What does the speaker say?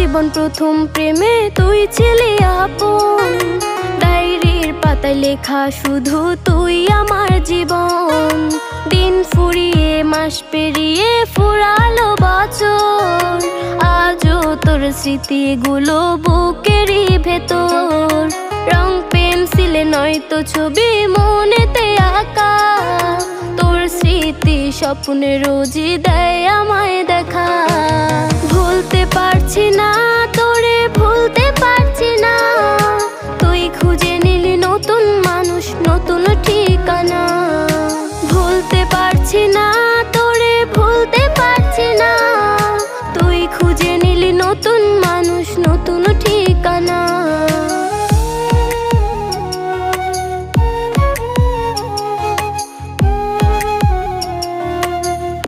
জীবন প্রথম প্রেমে তুই ছিলি আপন, ডায়েরির পাতায় লেখা শুধু তুই আমার জীবন। দিন ফুরিয়ে মাস পেরিয়ে ফুরালো বছর, আজও তোর স্মৃতিগুলো বুকেরই ভেতর। রং পেন্সিলে নয়তো ছবি মনেতে আঁকা, তোর স্মৃতি স্বপ্নে রোজই দেয় আমায় দেখা। ভুলতে পারছি না তোরে, ভুলতে পারছি না, তুই খুঁজে নিলি নতুন মানুষ, নতুন ঠিকানা। ভুলতে পারছি না